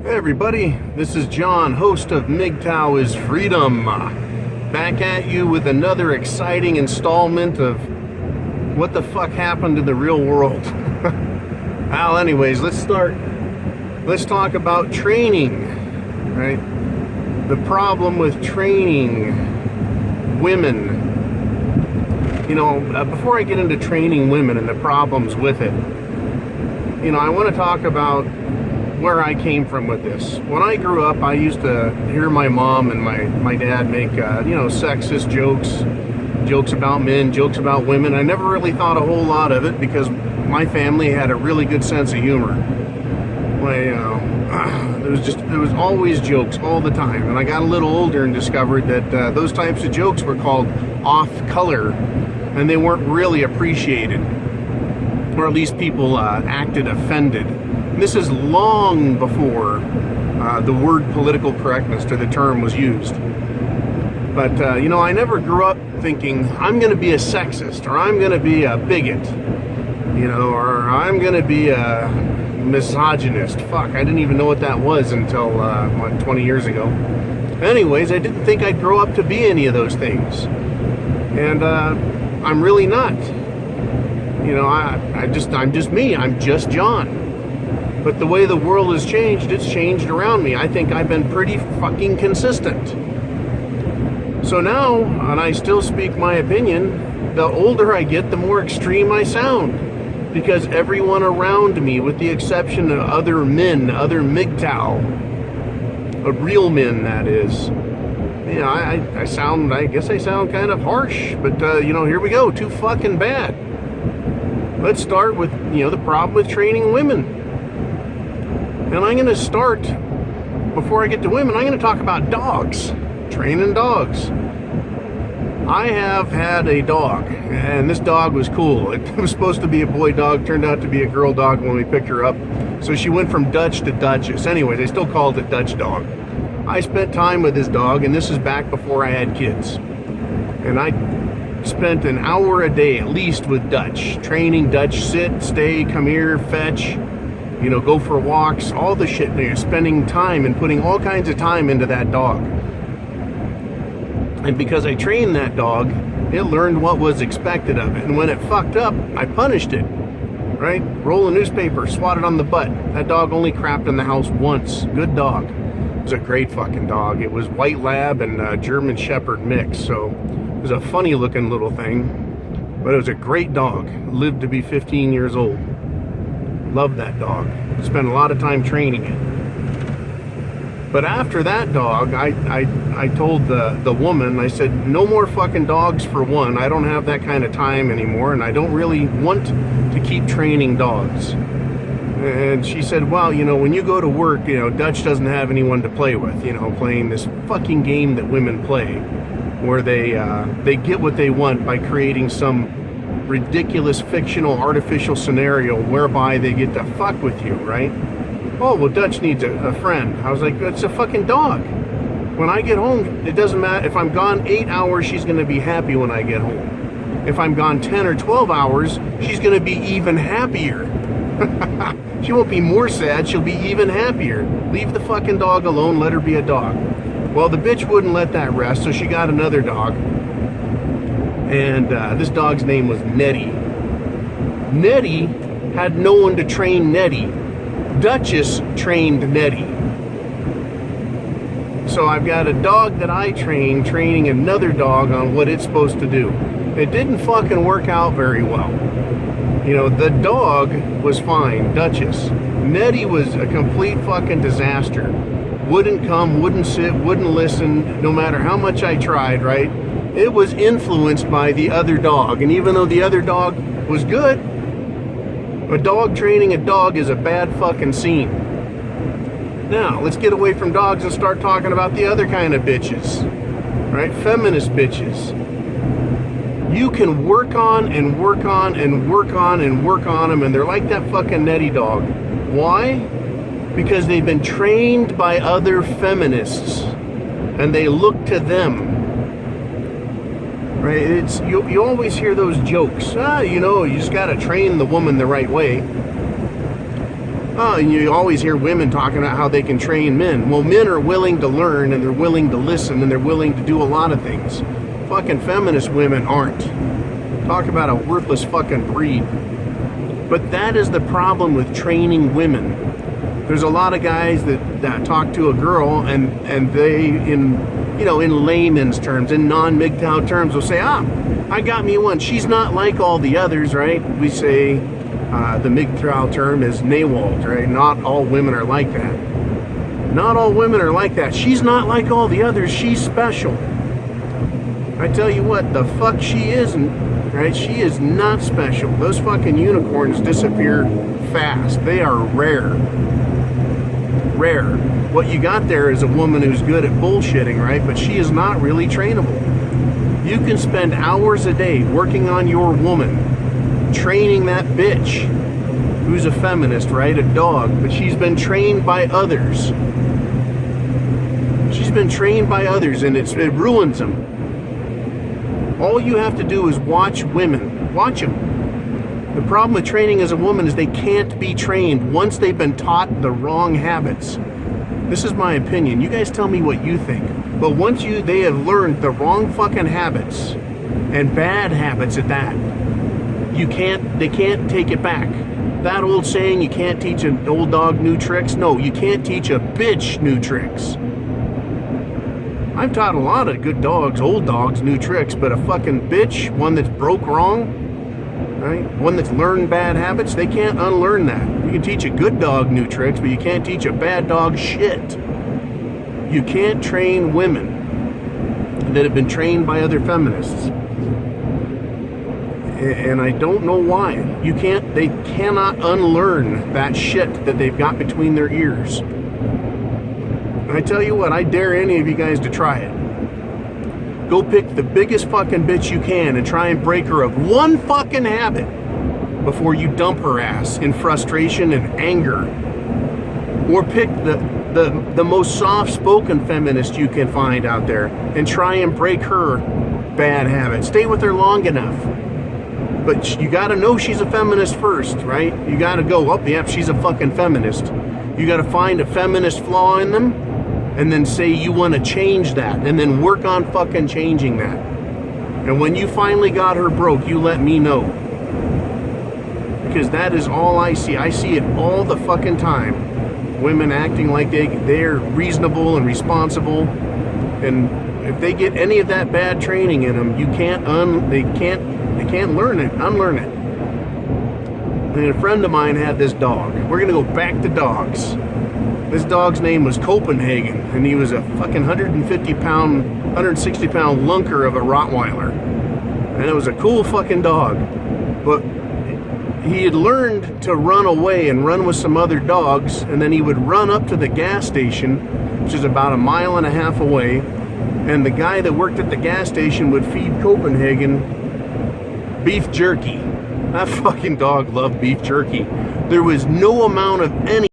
Hey everybody, this is John, host of Mgtow is Freedom, back at you with another exciting installment of what the fuck happened in the real world. Well, anyways, let's talk about training, right? The problem with training women. Before I get into training women and the problems with it, I want to talk about where I came from with this. When I grew up, I used to hear my mom and my dad make, sexist jokes about men, jokes about women. I never really thought a whole lot of it because my family had a really good sense of humor. There was always jokes all the time. And I got a little older and discovered that those types of jokes were called off color, and they weren't really appreciated, or at least people acted offended. This is long before the word political correctness to the term was used. But, I never grew up thinking, I'm going to be a sexist, or I'm going to be a bigot, or I'm going to be a misogynist. Fuck, I didn't even know what that was until, 20 years ago. Anyways, I didn't think I'd grow up to be any of those things. And I'm really not. I'm just me. I'm just John. But the way the world has changed, it's changed around me. I think I've been pretty fucking consistent. So now, and I still speak my opinion, the older I get, the more extreme I sound. Because everyone around me, with the exception of other men, other Mgtow, real men that is, I guess I sound kind of harsh, but here we go, too fucking bad. Let's start with, the problem with training women. And I'm going to start, before I get to women, I'm going to talk about dogs, training dogs. I have had a dog, and this dog was cool. It was supposed to be a boy dog, turned out to be a girl dog when we picked her up. So she went from Dutch to Duchess. Anyways, they still called it Dutch dog. I spent time with this dog, and this is back before I had kids. And I spent an hour a day at least with Dutch, training Dutch, sit, stay, come here, fetch, go for walks, all the shit there, spending time and putting all kinds of time into that dog. And because I trained that dog, it learned what was expected of it. And when it fucked up, I punished it, right? Roll a newspaper, swat it on the butt. That dog only crapped in the house once. Good dog. It was a great fucking dog. It was white lab and German Shepherd mix, so it was a funny looking little thing. But it was a great dog. Lived to be 15 years old. Loved that dog. Spent a lot of time training it. But after that dog, I told the woman, I said, no more fucking dogs for one. I don't have that kind of time anymore, and I don't really want to keep training dogs. And she said, well, when you go to work, Dutch doesn't have anyone to play with, playing this fucking game that women play, where they get what they want by creating some ridiculous fictional artificial scenario whereby they get to fuck with you, right? Oh, well, Dutch needs a friend. I was like, it's a fucking dog. When I get home, it doesn't matter. If I'm gone 8 hours, she's going to be happy when I get home. If I'm gone 10 or 12 hours, she's going to be even happier. She won't be more sad, she'll be even happier. Leave the fucking dog alone, let her be a dog. Well, the bitch wouldn't let that rest, so she got another dog. And this dog's name was Nettie. Nettie had no one to train Nettie. Duchess trained Nettie. So I've got a dog that I train training another dog on what it's supposed to do. It didn't fucking work out very well. The dog was fine, Duchess. Nettie was a complete fucking disaster. Wouldn't come, wouldn't sit, wouldn't listen, no matter how much I tried, right? It was influenced by the other dog. And even though the other dog was good, a dog training a dog is a bad fucking scene. Now, let's get away from dogs and start talking about the other kind of bitches, right? Feminist bitches. You can work on and work on and work on and work on them, and they're like that fucking Nettie dog. Why? Because they've been trained by other feminists, and they look to them. Right? It's you always hear those jokes. You just got to train the woman the right way. Oh, and you always hear women talking about how they can train men. Well, men are willing to learn, and they're willing to listen, and they're willing to do a lot of things. Fucking feminist women aren't. Talk about a worthless fucking breed. But that is the problem with training women. There's a lot of guys that talk to a girl, and they, in layman's terms, in non-Mgtow terms, will say, I got me one. She's not like all the others, right? We say the Mgtow term is nawalt, right? Not all women are like that. Not all women are like that. She's not like all the others. She's special. I tell you what, the fuck she isn't, right? She is not special. Those fucking unicorns disappear fast. They are rare. Rare. What you got there is a woman who's good at bullshitting, right? But she is not really trainable. You can spend hours a day working on your woman, training that bitch who's a feminist, right? A dog, but she's been trained by others. She's been trained by others, and it ruins them. All you have to do is watch women. Watch them. The problem with training as a woman is they can't be trained once they've been taught the wrong habits. This is my opinion. You guys tell me what you think. But once they have learned the wrong fucking habits, and bad habits at that, they can't take it back. That old saying, you can't teach an old dog new tricks. No, you can't teach a bitch new tricks. I've taught a lot of good dogs, old dogs, new tricks, but a fucking bitch, one that's broke wrong, right? One that's learned bad habits, they can't unlearn that. You can teach a good dog new tricks, but you can't teach a bad dog shit. You can't train women that have been trained by other feminists. And I don't know why. They cannot unlearn that shit that they've got between their ears. I tell you what, I dare any of you guys to try it. Go pick the biggest fucking bitch you can and try and break her of one fucking habit before you dump her ass in frustration and anger. Or pick the most soft-spoken feminist you can find out there and try and break her bad habits. Stay with her long enough. But you gotta know she's a feminist first, right? You gotta go, yep, she's a fucking feminist. You gotta find a feminist flaw in them, and then say you want to change that, and then work on fucking changing that. And when you finally got her broke, you let me know. Because that is all I see. I see it all the fucking time. Women acting like they're reasonable and responsible, and if they get any of that bad training in them, they can't learn it, unlearn it. And a friend of mine had this dog. We're gonna go back to dogs. This dog's name was Copenhagen, and he was a fucking 160-pound lunker of a Rottweiler. And it was a cool fucking dog. But he had learned to run away and run with some other dogs, and then he would run up to the gas station, which is about 1.5 miles away, and the guy that worked at the gas station would feed Copenhagen beef jerky. That fucking dog loved beef jerky. There was no amount of any